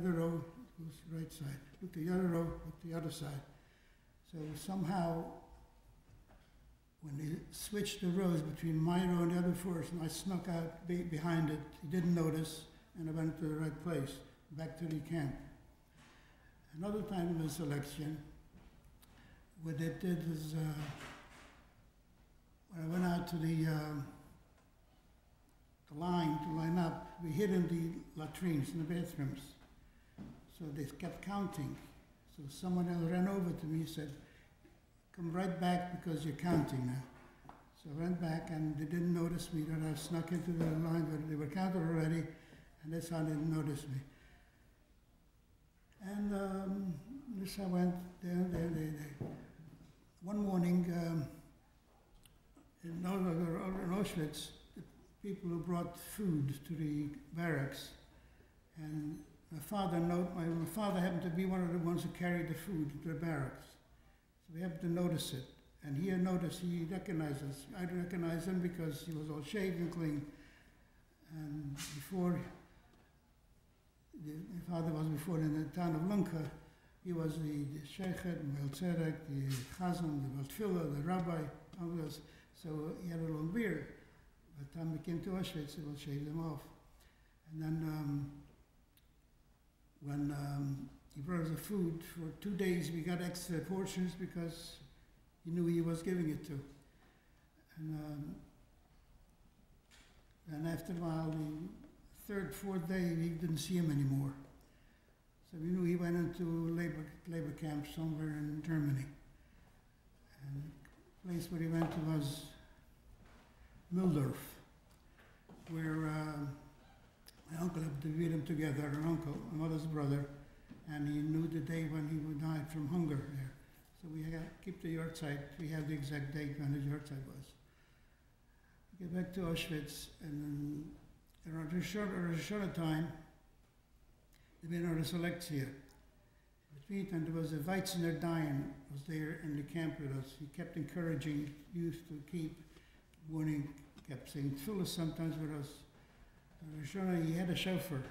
other row, goes to the right side. Look to the other row, look to the other side. So somehow, when they switched the rows between my row and the other force, and I snuck out behind it, he didn't notice, and I went to the right place, back to the camp. Another time in the selection, what they did was, when I went out to the line to line up, we hid in the latrines, in the bathrooms. So they kept counting. So someone else ran over to me and said, come right back because you're counting now. So I went back and they didn't notice me that I snuck into the line, but they were counted already, and that's how they didn't notice me. And this I went there. One morning, in Auschwitz, the people who brought food to the barracks, and my father happened to be one of the ones who carried the food to the barracks. So we happened to notice it. And he had noticed, he recognized us. I recognized him because he was all shaved and clean. And before, my father was before in the town of Lunka, he was the sheikh, the Meltzerek, the chazan, the Baltfila, the rabbi, all those. So he had a long beard. By the time we came to Auschwitz, he will shave them off. And then when he brought us the food, for 2 days we got extra portions because he knew he was giving it to. And after a while, the third, fourth day, we didn't see him anymore. So we knew he went into labor camp somewhere in Germany. And the place where he went to was Mildorf, where my uncle had to meet him together, an uncle, my mother's brother, and he knew the day when he would die from hunger there. So we had to keep the yahrzeit. We have the exact date when his yahrzeit was. We get back to Auschwitz, and then around a short time, they made another selection. Between time, there was a Weizsäcker Dayan was there in the camp with us. He kept encouraging youth to keep warning, kept saying, fill us sometimes with us. He had a chauffeur.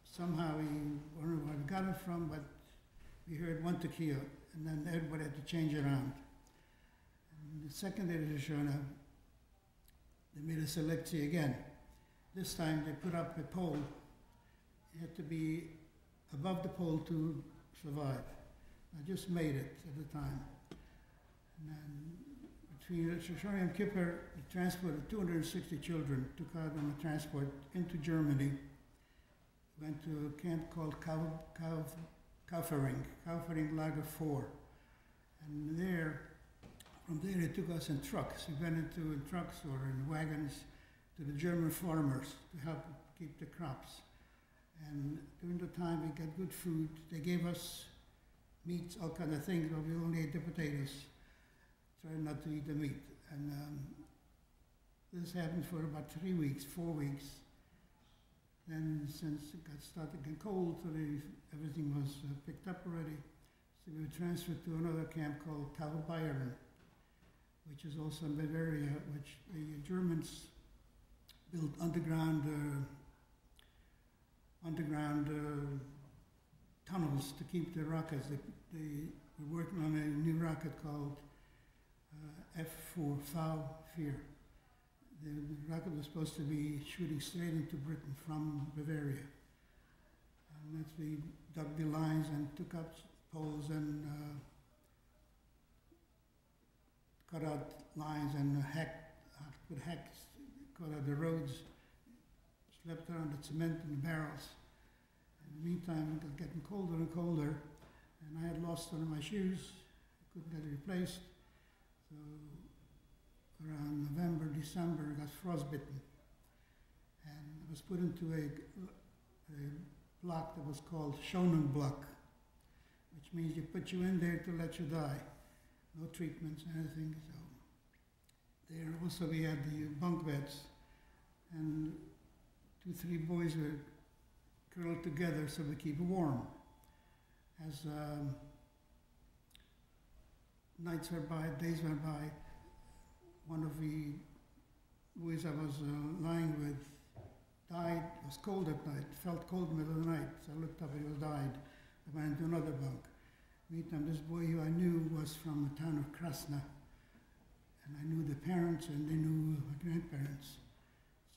Somehow I don't know where we got it from, but we heard one tequila, and then everybody had to change around. And the second day of the Shoshana, they made a selection again. This time they put up a pole. You had to be above the pole to survive. I just made it at the time. And then between Shoshana and Kippur, we transported 260 children, took out on a transport into Germany. Went to a camp called Kaufering Lager 4. And from there they took us in trucks. We went into trucks or in wagons to the German farmers to help keep the crops. And during the time we got good food. They gave us meats, all kind of things, but we only ate the potatoes. Tried not to eat the meat. And this happened for about 3 weeks, 4 weeks. Then since it got started getting cold, so everything was picked up already. So we were transferred to another camp called Bayern, which is also in Bavaria, which the Germans built underground tunnels to keep the rockets. They were working on a new rocket called F4, V4. The rocket was supposed to be shooting straight into Britain from Bavaria. And that's we dug the lines and took up poles and cut out lines and with hacks, cut out the roads, slept around the cement in the barrels. In the meantime, it was getting colder and colder, and I had lost one of my shoes. I couldn't get it replaced. So around November, December, I got frostbitten. And I was put into a block that was called Schonen block, which means they put you in there to let you die. No treatments, anything. So there also we had the bunk beds, and 2, 3 boys were curled together so we keep warm. As nights went by, days went by, one of the boys I was lying with died, or was cold at night, felt cold in the middle of the night, so I looked up and he was died. I went into another bunk. Meantime, this boy who I knew was from the town of Krasna, and I knew the parents and they knew my grandparents.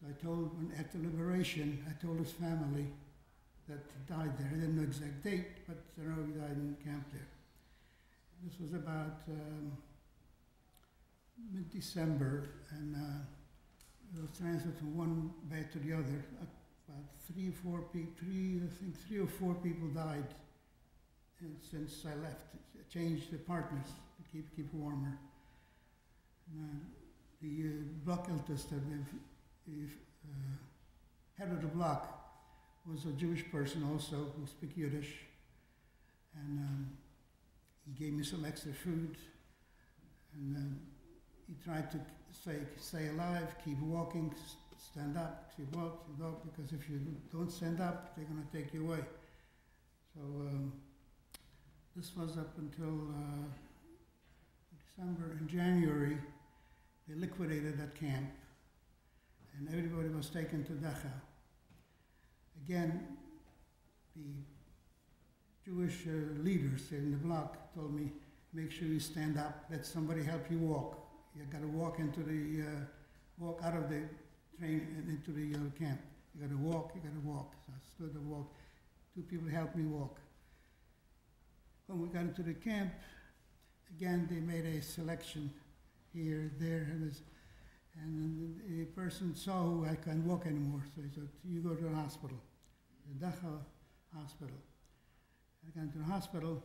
So I told, after liberation, I told his family that he died there. I didn't know the exact date, but I know he died in camp there. This was about mid-December, and it was transferred from one bed to the other. About three or four people died since I left. I changed the partners to keep warmer. And, the block eldest, the head of the block, was a Jewish person also who spoke Yiddish, and he gave me some extra food, and he tried to stay alive, keep walking, stand up, keep walk, because if you don't stand up, they're going to take you away. So this was up until December. In January, they liquidated that camp, and everybody was taken to Dachau. Again, the Jewish leaders in the block told me, make sure you stand up, let somebody help you walk. You got to walk into the, walk out of the train and into the camp. You got to walk, you got to walk. So I stood and walked. Two people helped me walk. When we got into the camp, again, they made a selection here, there, and the person saw who I couldn't walk anymore, so he said, you go to the hospital, the Dachau hospital. I got into the hospital.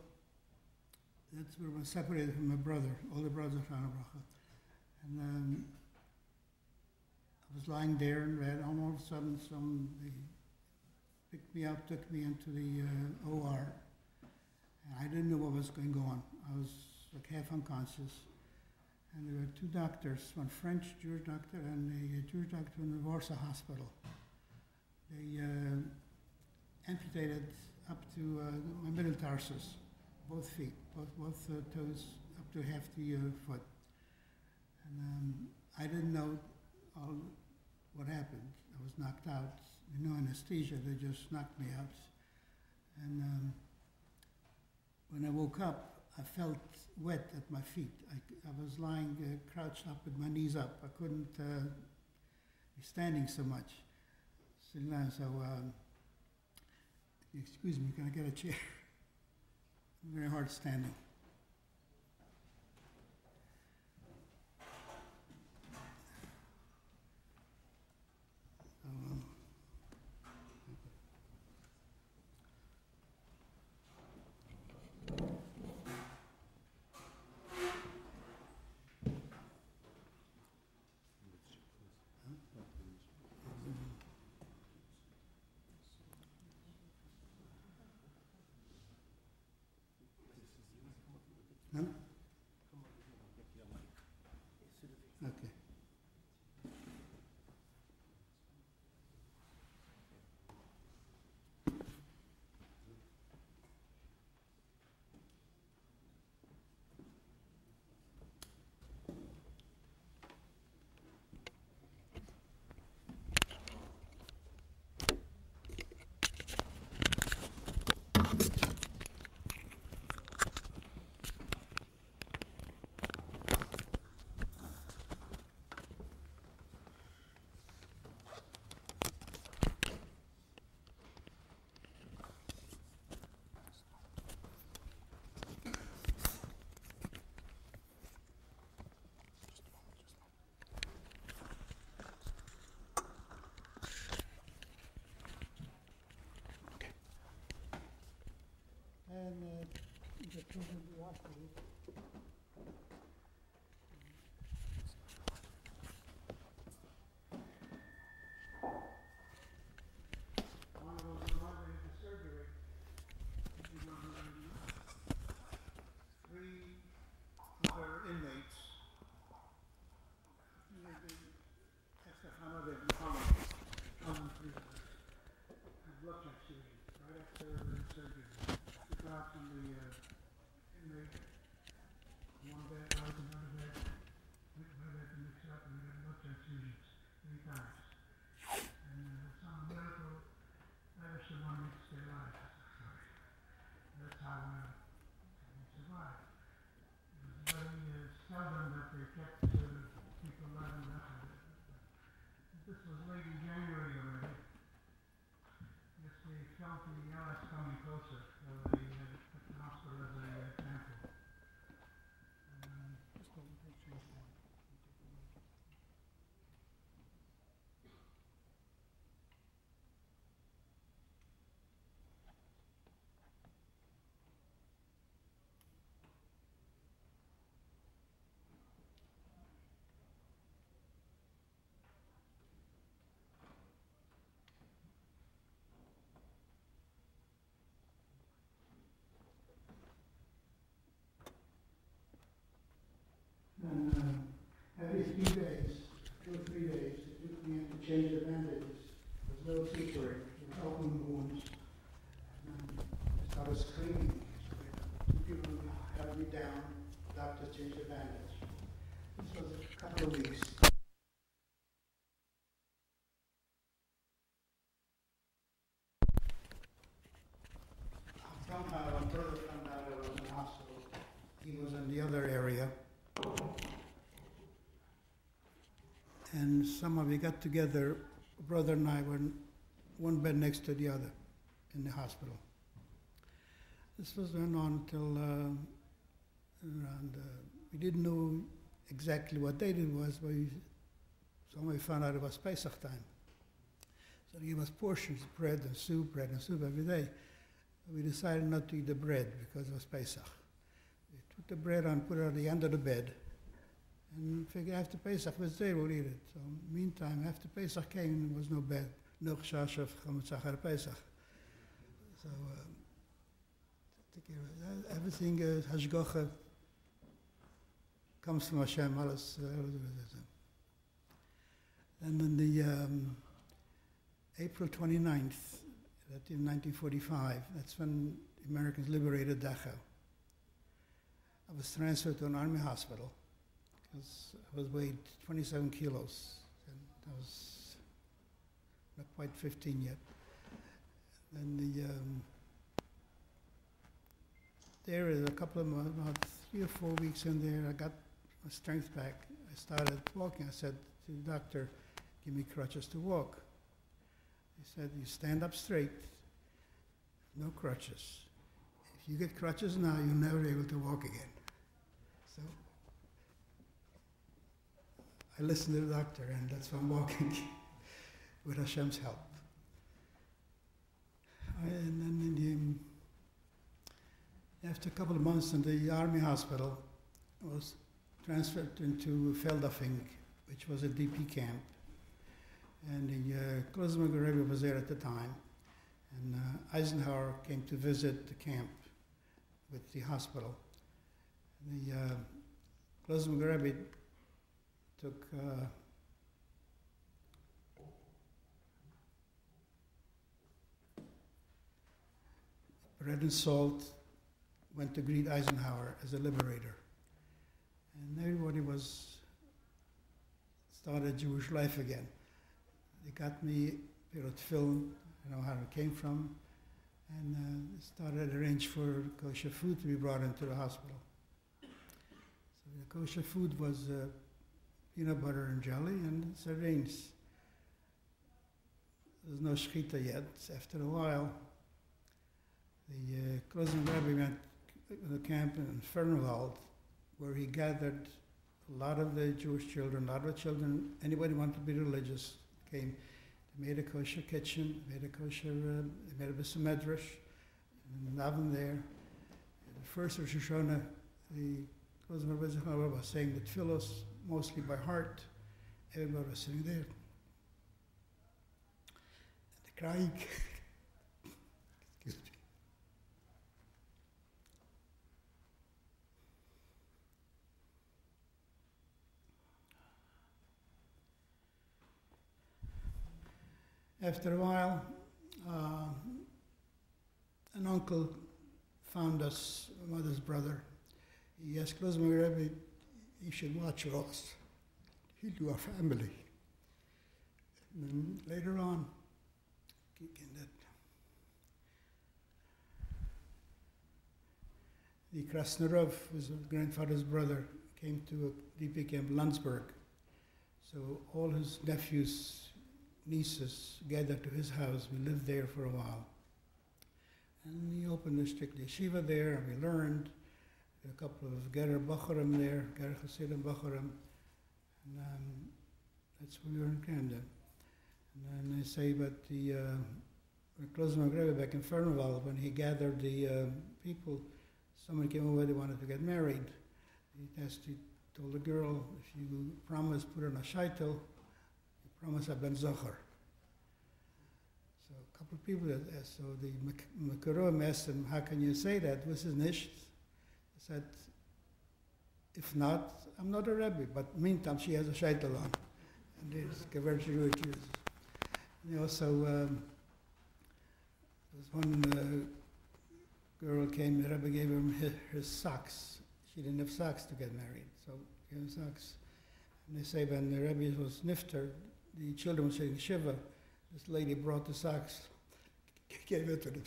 That's where I was separated from my brother, older brother, and I was lying there and read, and all of a sudden they picked me up, took me into the OR, and I didn't know what was going on. I was like half unconscious. And there were two doctors, one French Jewish doctor and a Jewish doctor in the Warsaw hospital. They amputated up to my middle tarsus, both feet, both toes, up to half the foot. And I didn't know all what happened. I was knocked out. No anesthesia, they just knocked me out. And when I woke up, I felt wet at my feet. I was lying crouched up with my knees up. I couldn't be standing so much. So excuse me, can I get a chair? Very hard standing. No? Okay. And the children in the hospital. One of those involved in the surgery. Three other inmates. Blood transfusion right after surgery. Out from the inmate, one bed, out another bed, had to mix it up and we had blood transfusions 3 times. And some medical open wounds. And I started screaming. Two people held me down. Doctor changed the bandage. This was a couple of weeks. Somehow, my brother found out I was in the hospital. He was in the other area. And somehow we got together, brother and I were in one bed next to the other in the hospital. This was went on till around, we didn't know exactly what day it was, but somehow we found out it was Pesach time. So they gave us portions of bread and soup every day. We decided not to eat the bread because it was Pesach. We took the bread and put it at the end of the bed. And figured after Pesach was there, we'll eat it. So meantime, after Pesach came, there was no bed. No chash of Chametz Pesach. So everything is hashgacha, comes from Hashem. Alles. And on the April 29th, in 1945, that's when the Americans liberated Dachau. I was transferred to an army hospital because I was weighed 27 kilos, and I was not quite 15 yet. And there is a couple of months, about 3 or 4 weeks in there, I got my strength back. I started walking. I said to the doctor, give me crutches to walk. He said, you stand up straight, no crutches. If you get crutches now, you'll never be able to walk again. So I listened to the doctor, and that's why I'm walking with Hashem's help. And then after a couple of months in the army hospital, I was transferred into Feldafing, which was a DP camp. And the Klozmer Rebbe was there at the time. And Eisenhower came to visit the camp with the hospital. The Klozmer Rebbe took bread and salt, went to greet Eisenhower as a liberator. And everybody started Jewish life again. They got me Pirot film, I know how it came from, and started arrange for kosher food to be brought into the hospital. So the kosher food was peanut butter and jelly and sardines. There was no shechita yet. After a while, the Klozmer Rebbe went to the camp in Fernwald, where he gathered a lot of the Jewish children, a lot of children, anybody wanted to be religious, came. They made a kosher kitchen, made a kosher, they made a bit of medrash, and an oven there. And the first Rosh Hashanah, the Klozmer Rebbe was saying the tefillos mostly by heart. Everybody was sitting there. And the crying. Excuse me. After a while, an uncle found us, my mother's brother. He asked Klozmer Rebbe, he should watch us. He knew our family. And then later on, the Krasnerov, was my grandfather's brother, came to a DP camp, Landsberg. So all his nephews, nieces gathered to his house. We lived there for a while. And he opened a strict yeshiva there, and we learned a couple of Gerer Bacharim there, Gerer Hasidim Bacharim. And that's where we were in Canada. And then I say, but the Klozmer Rebbe back in Fernwald, when he gathered the people, someone came over, they wanted to get married. He told the girl, if you promise put on a shaitel, promise a ben zocher. So a couple of people asked, so the Mekarom asked him, how can you say that? This is nicht. He said, if not, I'm not a Rebbe, but meantime she has a shaitel on. And there's Geverge Jews. And also, There was one girl came, the Rebbe gave her socks. She didn't have socks to get married, so gave her socks. And they say when the Rebbe was nifter, the children were saying shiva. This lady brought the socks, gave it to the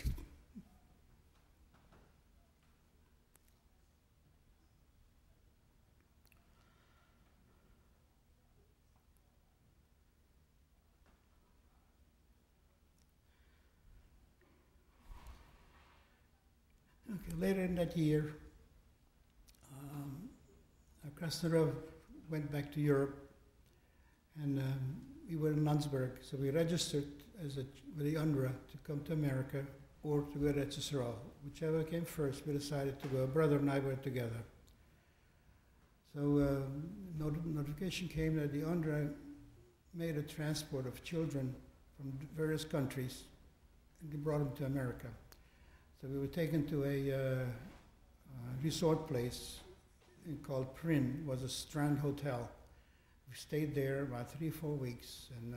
Okay, later in that year, Krasnodar went back to Europe, and we were in Landsberg, so we registered with the UNRWA to come to America or to go to Israel. Whichever came first, we decided to go. Brother and I were together. So notification came that the UNRWA made a transport of children from various countries, and they brought them to America. So we were taken to a resort place called Prin. It was a Strand Hotel. We stayed there about 3-4 weeks, and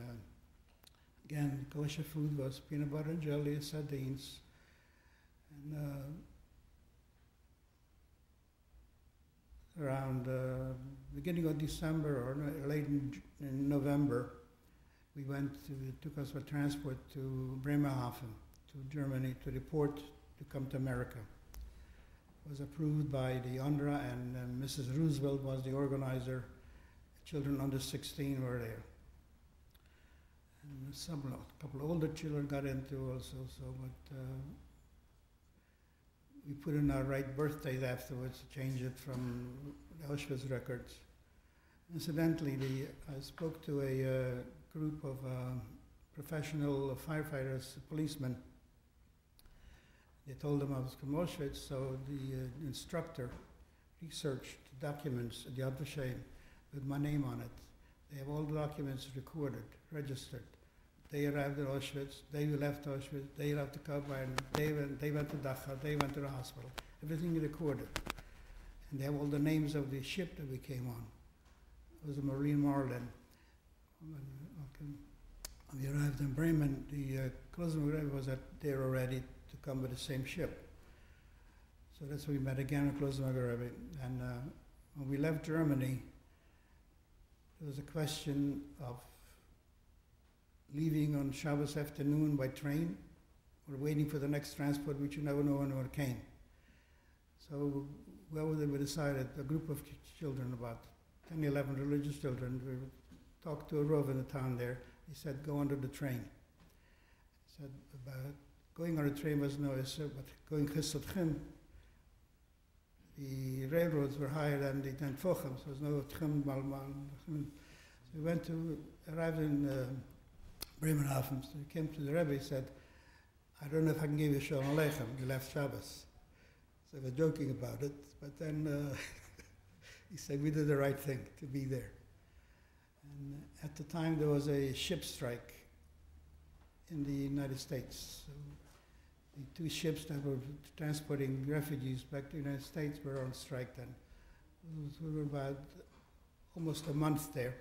again, kosher food was peanut butter and jelly, sardines, and around beginning of December or late in November, we took us for transport to Bremerhaven, to Germany, to the port to come to America. It was approved by the UNRWA, and Mrs. Roosevelt was the organizer. Children under 16 were there. And a couple of older children got into also, but we put in our right birthdays afterwards to change it from the Auschwitz records. Incidentally, I spoke to a group of professional firefighters, policemen. They told them I was from Auschwitz, so the instructor researched documents at the Yad Vashem with my name on it. They have all the documents recorded, registered. They arrived at Auschwitz, they left Auschwitz, they left the Kabul, they went to Dachau, they went to the hospital. Everything recorded. And they have all the names of the ship that we came on. It was a Marine Marlin. When we arrived in Bremen, the Klosenberg was there already to come with the same ship. So that's when we met again at Klosenberg. And when we left Germany, there was a question of leaving on Shabbos afternoon by train or waiting for the next transport, which you never know when it came. So we decided, a group of children, about 10, 11 religious children, we talked to a Rav in the town there. He said, go under the train. He said, about going on the train was no issue, but going Chesed, the railroads were higher than the Tfochem, so there was no Tchim Malman. So we arrived in Bremerhaven. So we came to the Rebbe. He said, I don't know if I can give you Shalom Aleichem. You left Shabbos. So we were joking about it, but then he said we did the right thing to be there. And at the time there was a ship strike in the United States. So the two ships that were transporting refugees back to the United States were on strike then. We were about almost a month there.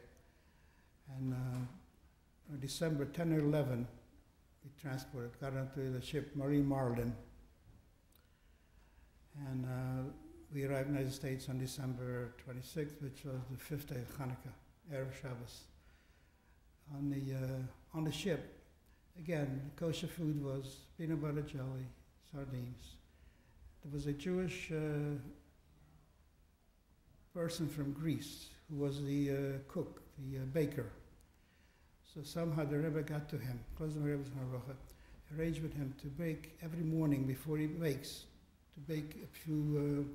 And on December 10 or 11, we got onto the ship Marine Marlin. And we arrived in the United States on December 26th, which was the 5th day of Hanukkah, Erev Shabbos. On the ship, again, the kosher food was peanut butter jelly, sardines. There was a Jewish person from Greece who was the cook, the baker. So somehow the Rebbe got to him, arranged with him to bake every morning before he bakes, to bake a few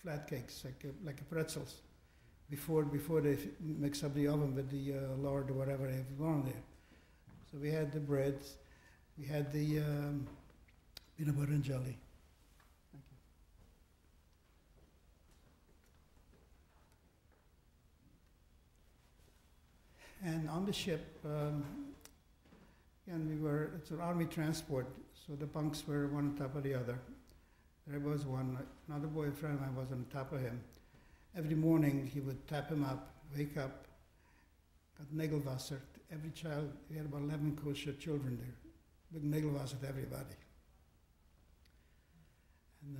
flat cakes, like pretzels, before they mix up the oven with the lard or whatever they have on there. So we had the bread, we had the peanut butter and jelly. Thank you. And on the ship, and it's an army transport, so the bunks were one on top of the other. There was another boyfriend of mine was on top of him. Every morning he would tap him up, wake up, got Nagelwasser. Every child, we had about 11 kosher children there. big niggle was at everybody. And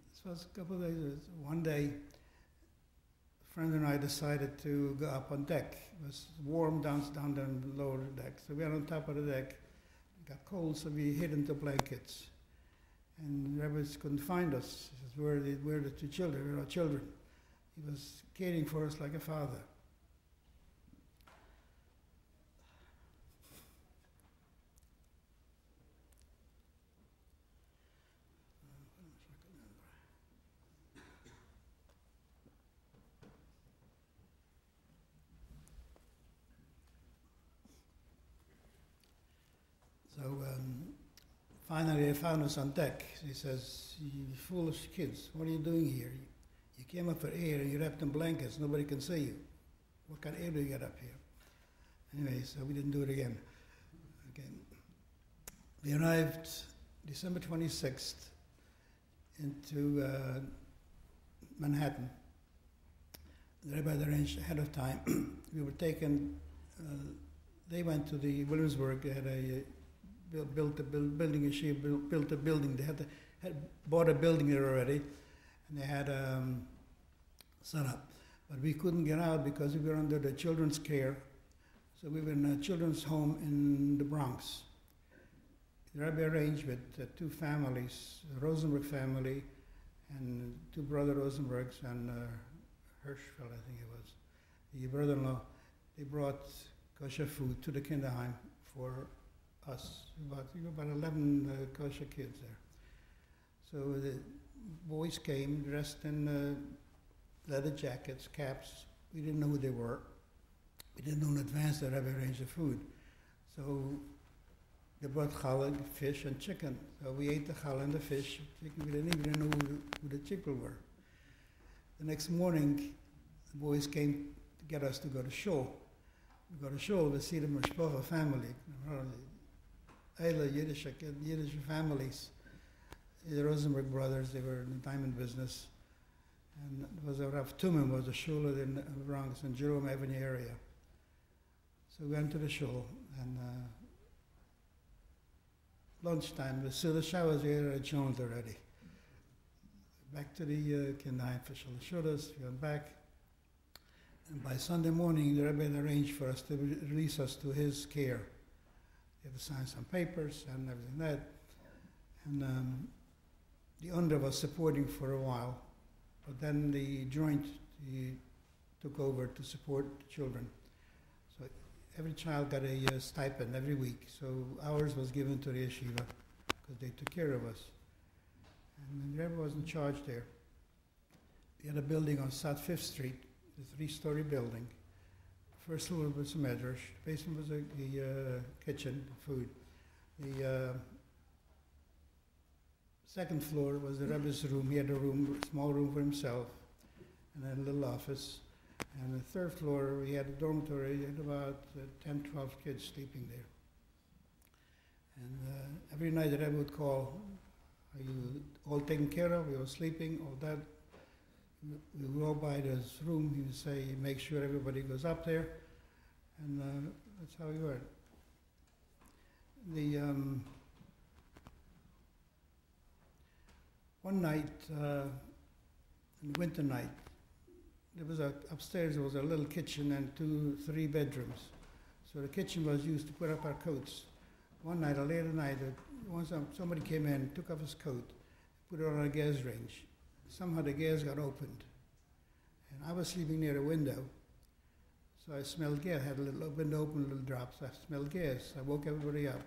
this was a couple of days. One day, a friend and I decided to go up on deck. It was warm down the lower deck. So we were on top of the deck. It got cold, so we hid into blankets. And the rabbis couldn't find us. He says, where are the two children? Where are our children? He was caring for us like a father. So finally they found us on deck. He says, you foolish kids, what are you doing here? You came up for air and you're wrapped in blankets, nobody can see you. What kind of air do you get up here? Anyway, so we didn't do it again. We arrived December 26th into Manhattan. The rabbi had arranged ahead of time. We were taken, they went to the Williamsburg, they had built a building, built a building. They had bought a building there already, and they had set up. But we couldn't get out because we were under the children's care. So we were in a children's home in the Bronx. The rabbi arranged with two families, the Rosenberg family and two brother Rosenbergs and Hirschfeld, I think it was. The brother-in-law, they brought kosher food to the kinderheim for us, about 11 kosher kids there. So the boys came dressed in leather jackets, caps. We didn't know who they were. We didn't know in advance that Rabbi arranged the food. So they brought challah, fish, and chicken. So we ate the challah and the fish. Chicken. We didn't even know who the people were. The next morning, the boys came to get us to go to shul. We go to shul to see the Mishpacha family. Yiddish families. The Rosenberg brothers, they were in the diamond business. And it was a Rav Tumim, was a shul in the Bronx, in Jerome Avenue area. So we went to the shul, and lunchtime, the showers were joined already. Back to the kinderheim for Shulas, we went back. And by Sunday morning, the rabbi had arranged for us to release us to his care. He had to sign some papers and everything like that. And the under was supporting for a while, but then the joint he took over to support the children. So every child got a stipend every week. So ours was given to the yeshiva because they took care of us. And the rabbi was in charge there. He had a building on South 5th Street, a 3-story building. First floor was a medrash. The basement was the kitchen, food. The second floor was the rabbi's room. He had a room, a small room for himself, and then a little office. And the third floor, we had a dormitory. We had about 10, 12 kids sleeping there. And every night the rabbi would call, "Are you all taken care of? You're sleeping, all that?" We would go by this room. He would say, "Make sure everybody goes up there," and that's how we were. One night, in the winter night, there was upstairs. There was a little kitchen and 3 bedrooms. So the kitchen was used to put up our coats. One night, late at night, somebody came in, took off his coat, put it on a gas range. Somehow the gas got opened, and I was sleeping near a window, so I smelled gas. I had a little window open, little drops. I smelled gas. I woke everybody up.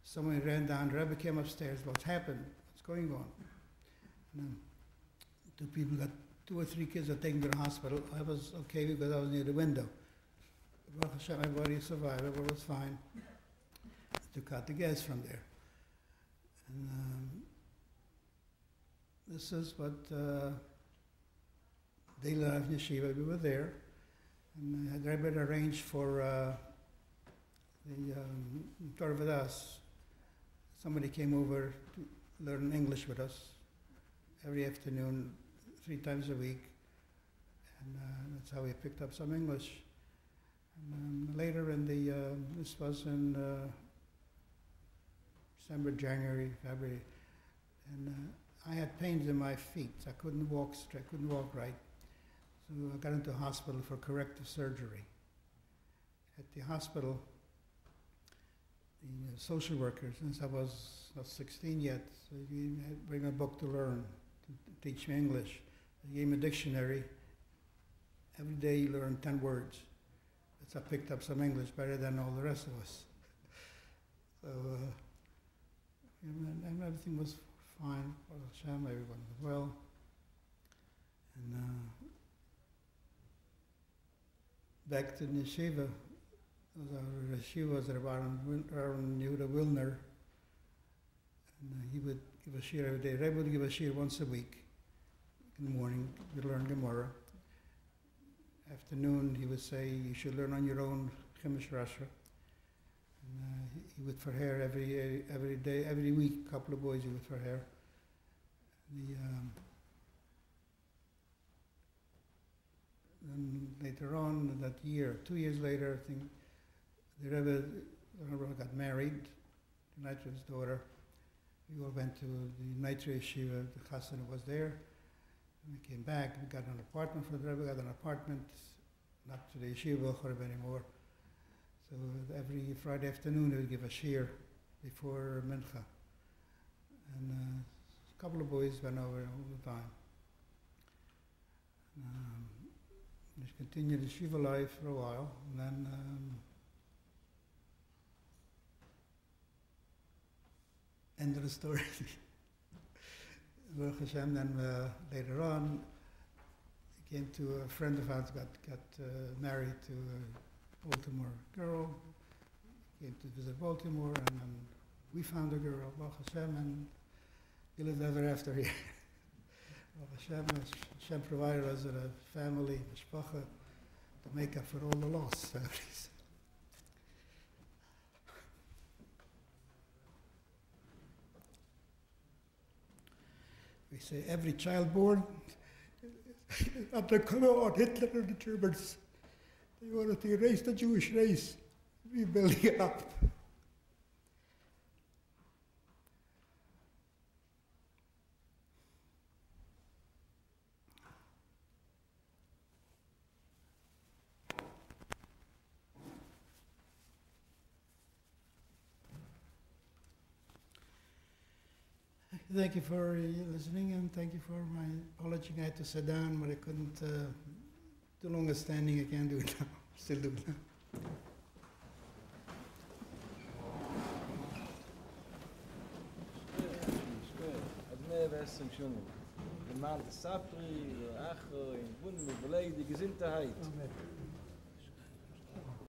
Someone ran down. The rabbi came upstairs. What's happened? What's going on? And 2 or 3 kids were taken to the hospital. I was okay because I was near the window. Baruch Hashem, everybody survived. Everyone was fine. Took out the gas from there. And this is what daily life in yeshiva. We were there, and I had rabbi arranged for the Torah with us. Somebody came over to learn English with us every afternoon, 3 times a week, and that's how we picked up some English. And later in this was in December, January, February, and I had pains in my feet. I couldn't walk straight, couldn't walk right. So I got into hospital for corrective surgery. At the hospital, the social worker, since I was not 16 yet, so he had bring a book to learn, to teach me English. He gave me a dictionary. Every day you learn 10 words. So I picked up some English better than all the rest of us. So, and everything was fine. Baruch Hashem, everyone was well. And back to the yeshiva. Our yeshiva was Aaron Yehuda Wilner. And he would give a shir every day. Rebbe would give a shir once a week. In the morning, we learn Gemara. Afternoon, he would say, you should learn on your own Chumash Rasha. And he would for hair every day, every week, a couple of boys he would for hair. Then later on, that year, 2 years later, I think, the Rebbe got married, the Nitra's daughter. We all went to the Nitra Yeshiva, the Chassan was there. And we came back, we got an apartment for the Rebbe, got an apartment, not to the Yeshiva Chorb anymore. So every Friday afternoon, they would give a shir before Mincha. And a couple of boys went over all the time. Just continued the Yeshiva life for a while, and then end of the story. Baruch Hashem, then later on, he came to a friend of ours, got married to a Baltimore girl, came to visit Baltimore, and then we found a girl, Baruch Hashem, and we lived ever after here. Baruch Hashem provided us with a family, mishpacha, to make up for all the loss. We say every child born under on Hitler and the Germans, they wanted to erase the Jewish race, rebuilding it up. Thank you for listening, and thank you for my apology. I had to sit down, but I couldn't do longer standing. I can't do it now. Still do it now. Sapri, Acho, in Bund, mit Beleg, die Gesinntheit.